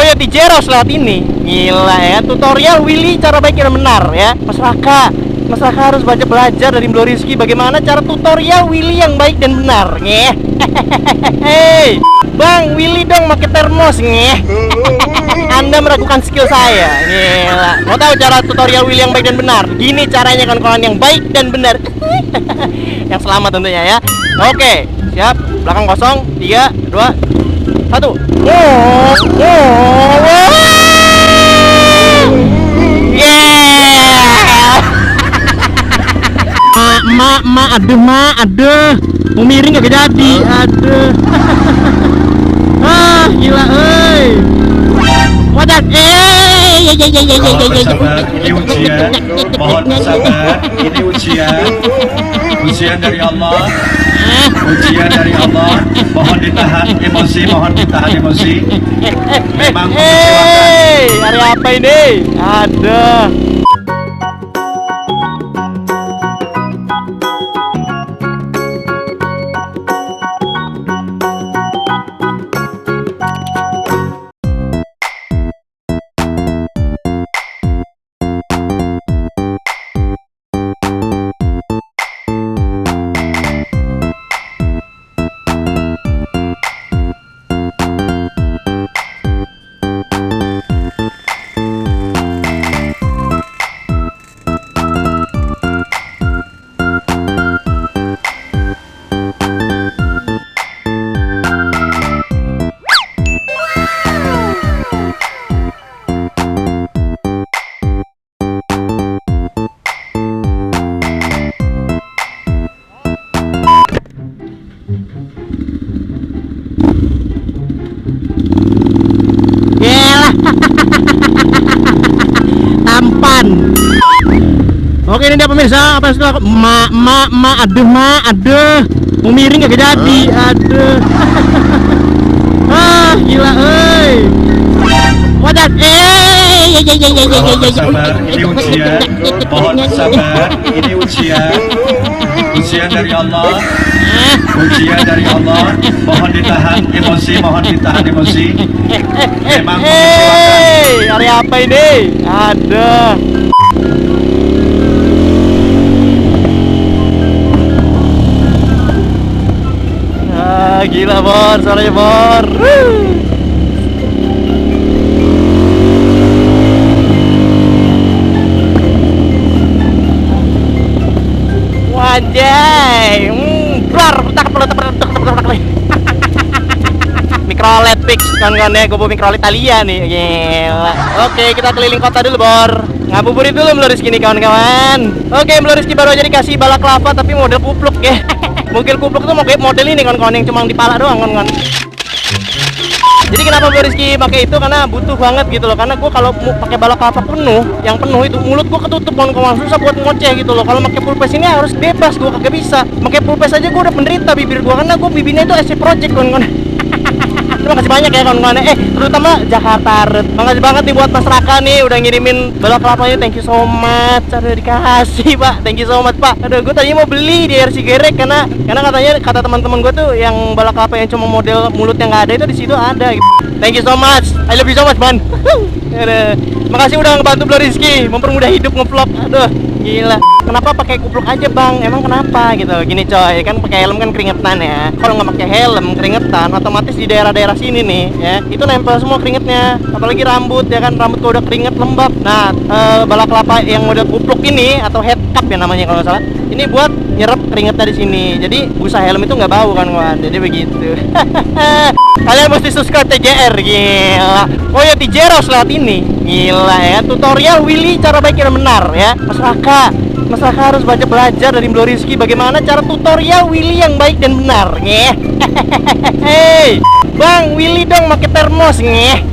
Coyote Jeros lewat ini. Gila ya, tutorial Willy cara baik dan benar ya. Masyarakat harus belajar dari Bro Rizky bagaimana cara tutorial Willy yang baik dan benar. Ngeh. Hei, Bang Willy dong pakai termos. Ngeh. Anda meragukan skill saya. Gila. Mau tahu cara tutorial Willy yang baik dan benar? Gini caranya kawan-kawan yang baik dan benar. Yang selamat tentunya ya. Oke, siap. Belakang kosong. 3, 2, 1. Aduh, mau miring gak jadi, aduh. Gila, wadah, mohon bersabar, ini ujian, mohon bersabar, ini ujian dari Allah, mohon ditahan emosi, memang mengecewakan. Hari apa ini? Aduh. Tampan. Oke, ini dia pemirsa, apa yang sudah aduh, mau miring gak jadi, aduh. Gila, wadah, Mohon bersabar, ini ujian, mohon bersabar, ini ujian dari Allah, mohon ditahan emosi, memang mengecewakan. Hari apa ini? Aduh. Gila Bor, suaranya Bor. Wajay, Mikrolet fix kan ya, gue bawa mikrolet Italia nih, gila. Oke, kita keliling kota dulu Bor. Ngabuburit dulu Bro Rizky nih kawan-kawan. Oke, Bro Rizky baru aja dikasih balaklava tapi model kupluk ya. Mungkin kupluk tuh mau kayak model ini kawan-kawan yang cuma di pala doang kawan-kawan. Jadi kenapa Bro Rizky pakai itu, karena butuh banget gitu loh. Karena gue kalau pakai balaklava penuh, yang penuh itu mulut gue ketutup kawan-kawan, susah buat ngoceh gitu loh. Kalau pakai pulpes ini harus bebas, gue kagak bisa. Pakai pulpes aja gue udah penderita bibir gue, karena gue bibirnya itu SC Project kawan-kawan. Terima kasih banyak ya kawan-kawan. Terutama Jakarta Red. Makasih banget nih buat Mas Raka nih udah ngirimin balaklavanya. Thank you so much. Aduh, dikasih Pak. Thank you so much Pak. Aduh, gue tadinya mau beli di RC Gerek karena katanya kata teman-teman gue tuh yang balaklava yang cuma model mulut yang nggak ada itu di situ ada. Thank you so much. I love you so much man. Makasih udah ngebantu Bro Rizky mempermudah hidup ngevlog. Aduh, gila. Kenapa pakai kupluk aja bang? Emang kenapa gitu? Gini coy, kan pakai helm kan keringetan ya. Kalau nggak pakai helm keringetan, otomatis di daerah-daerah sini nih ya, itu nempel semua keringetnya. Apalagi rambut ya kan, rambut kalau udah keringet lembab. Nah, balaklava yang model kupluk ini atau head cap ya namanya kalau nggak salah, ini buat nyerap keringetnya di sini. Jadi busa helm itu nggak bau kan kawan. Jadi begitu. Kalian mesti subscribe TJR, gila. Coyote Jeros lewat ini, gila ya. Tutorial Willy cara baik dan benar ya. Masyarakat harus belajar dari Bro Rizky bagaimana cara tutorial Willy yang baik dan benar. Ngeh. Hei, Bang Willy dong pakai termos. Ngeh.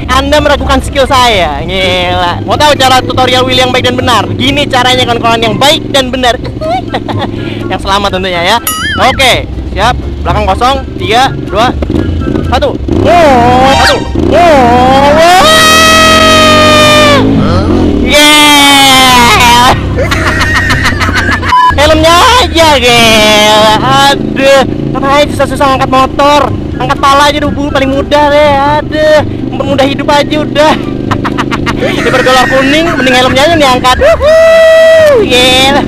Anda meragukan skill saya, gila. Mau tahu cara tutorial Willy yang baik dan benar? Gini caranya kawan-kawan yang baik dan benar. Yang selamat tentunya ya. Oke, siap. Belakang kosong. 3, 2, 1. Helmnya aja, gila. Aduh, ngapain susah-susah angkat motor? Angkat pala aja dulu paling mudah deh. Aduh, mempermudah hidup aja udah. Daripada dolar kuning, mending helmnya aja diangkat. Gila.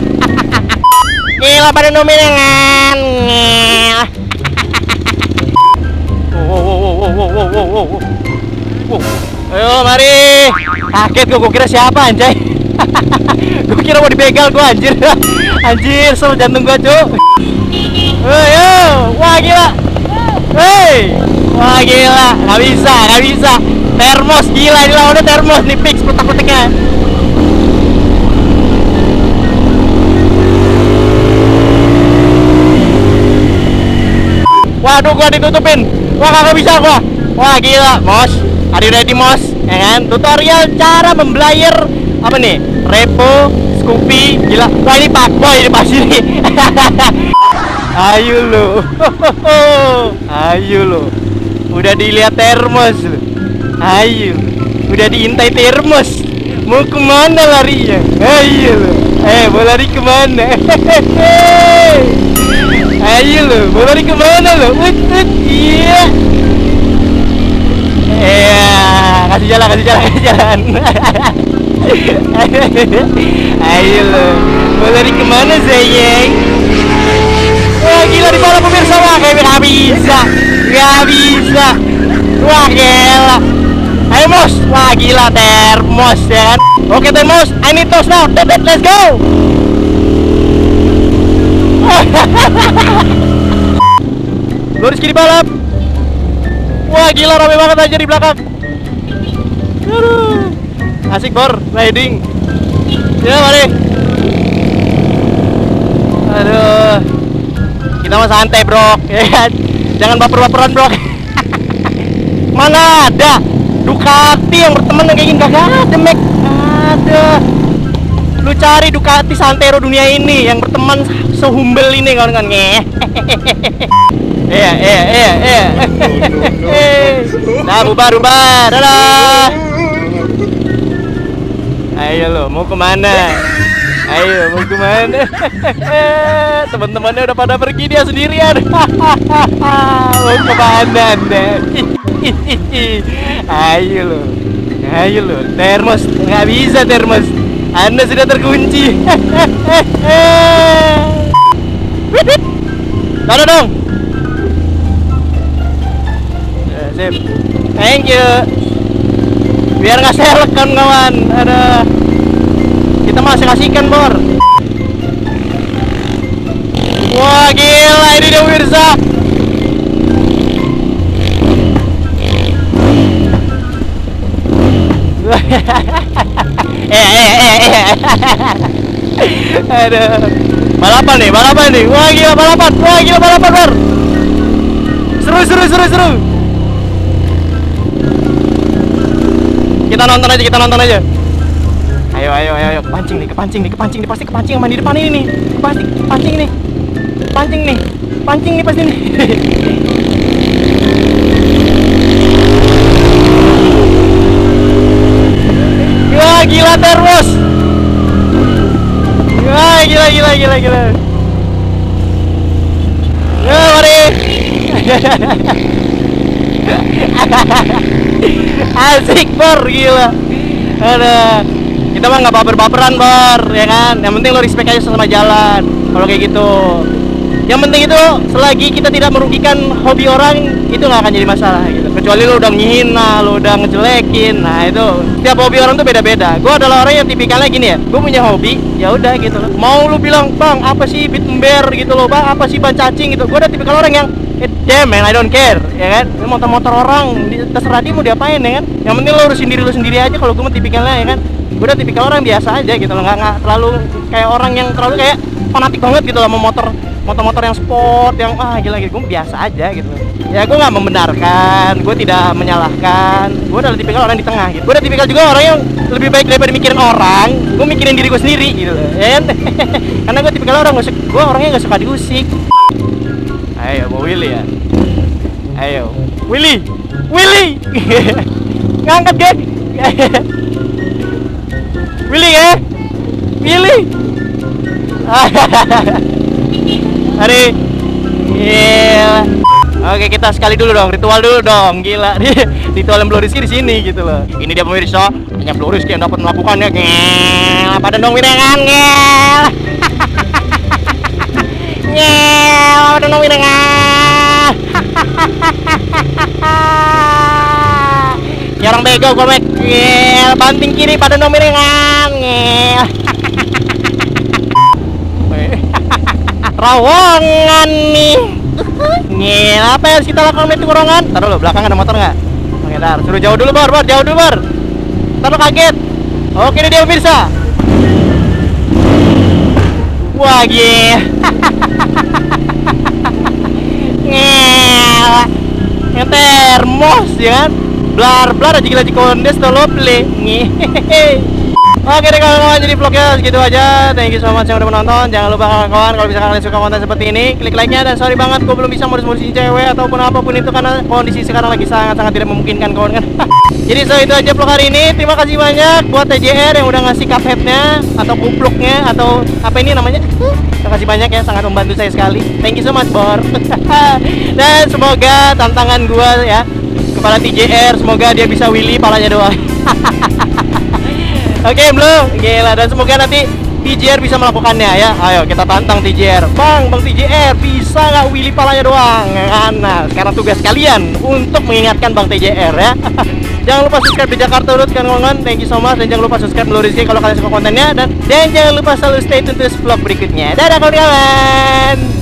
Gila pada nominangan. Gila. Ayo mari. Kaget gue kira siapa anjay. Gue kira mau dibegal gue anjir. Anjir, seru jantung gue cuk. Ayo, wah gila. Hei, wah gila, nggak bisa. Termos gila, ini lawannya termos nih, fix petak-petaknya. Waduh, gua ditutupin. Wah, kagak bisa gua. Wah gila, Mos. Are you ready, Mos? Ya kan? Tutorial cara membelayar apa nih? Repo, Scoopy, gila. Wah ini Pak Boy ini pasti nih. Ayo lo. Ayo lo. Udah dilihat termos lo. Ayo. Udah diintai termos. Mau kemana larinya? Ayo lo. Mau lari kemana? Ayo lo, mau lari kemana lo? Iya. Kasih jalan. Ayo lo, mau lari kemana sayang? Wah gila di bawah pemirsa, wah kayak gak bisa. Wah gila. Ayo Mos, wah gila termos ya kan? Oke termos, I need toast now. Let's go. Lo Rizky di balap. Wah gila rame banget aja di belakang. Aduh. Asik bor, riding. Ya mari. Aduh. Kita mah santai bro, ya kan? Jangan baper-baperan bro. Mana ada Ducati yang berteman yang kayak gini, kagak ada Mek. Ada. Lu cari Ducati Santero dunia ini yang berteman sehumble ini kawan-kawan. Iya. Nah, bubar. Dadah. Ayo lo, mau kemana? Teman-temannya udah pada pergi, dia sendirian. Mau kemana anda? Ayo lo, termos, nggak bisa termos. Anda sudah terkunci. Dadah dong. Sip. Thank you. Biar nggak selek kawan. Ada. Kita masih kasihkan bor. Wah gila ini dia pemirsa. Aduh. Balapan nih. Wah gila balapan bor. Seru. Kita nonton aja. Ayo. Kepancing nih. Pasti kepancing sama di depan ini nih. Pasti kepancing nih. Pancing nih pasti nih. Wah gila termos. Wah gila. Ya mari. Asik bor gila. Ada. Kita mah nggak baper-baperan bor, ya kan? Yang penting lo respect aja sama jalan. Kalau kayak gitu. Yang penting itu selagi kita tidak merugikan hobi orang, itu nggak akan jadi masalah gitu. Kecuali lo udah menghina, lo udah ngejelekin, nah itu setiap hobi orang tuh beda-beda. Gue adalah orang yang tipikalnya gini ya, gue punya hobi, ya udah gitu loh. Mau lo bilang bang apa sih beat ember gitu loh, bang apa sih ban cacing gitu, gue udah tipikal orang yang damn man, I don't care, ya kan? Motor-motor orang, terserah dia mau diapain ya kan? Yang penting lo urusin diri lo sendiri aja. Kalau gue mah tipikalnya ya kan, gue udah tipikal orang biasa aja gitu loh, nggak terlalu kayak orang yang terlalu kayak fanatik banget gitu loh sama motor yang sport yang gila gitu. Gue biasa aja gitu. Ya gue nggak membenarkan, gue tidak menyalahkan. Gue adalah tipikal orang di tengah gitu. Gue udah tipikal juga orang yang lebih baik daripada mikirin orang, gue mikirin diri gue sendiri gitu loh, ya kan? Karena gue tipikal orang gue orangnya nggak suka diusik. Ayo mau Willy ya. Ayo Willy. Ngangkat gak? Willy ya. Hari. Gila. Oke, kita sekali dulu dong, ritual dulu dong. Gila, ritual Bro Rizky di sini gitu loh. Ini dia pemirsa, hanya Bro Rizky yang dapat melakukannya. Ngel, pada dong wirangan, ngel. Ngel, pada dong wirangan. Ya orang bego gue mek. Ngel, banting kiri pada dong wirangan, ngel. Rawongan nih. Ngel, apa yang harus kita lakukan itu rawongan? Taruh dulu, belakang ada motor nggak? Oke, ntar suruh jauh dulu Bor, jauh dulu Bor. Ntar lo kaget. Oke, ini dia pemirsa. Wah, gila. Ngel. Termos ya kan? Blar aja gila kondes tolo play. Oke deh kawan-kawan, jadi vlognya segitu aja. Thank you so much yang udah menonton. Jangan lupa kawan-kawan, kalau misalkan kalian suka konten seperti ini, klik like-nya. Dan sorry banget gue belum bisa modus-modusin cewek ataupun apapun itu, karena kondisi sekarang lagi sangat-sangat tidak memungkinkan kawan kan. Jadi itu aja vlog hari ini. Terima kasih banyak buat TJR yang udah ngasih cuphead-nya atau kupluknya atau apa ini namanya. Terima kasih banyak ya, sangat membantu saya sekali. Thank you so much Bor. Dan semoga tantangan gua ya kepada TJR, semoga dia bisa willy palanya doang. Oke belum? Gila, dan semoga nanti TJR bisa melakukannya ya. Ayo kita tantang TJR. Bang TJR bisa nggak willy palanya doang? Nah, sekarang tugas kalian untuk mengingatkan Bang TJR ya. Jangan lupa subscribe di Jakarta Urut kawan-kawan. Thank you so much. Dan jangan lupa subscribe Bro Rizky kalau kalian suka kontennya. Dan jangan lupa selalu stay tune terus vlog berikutnya. Dadah kawan-kawan.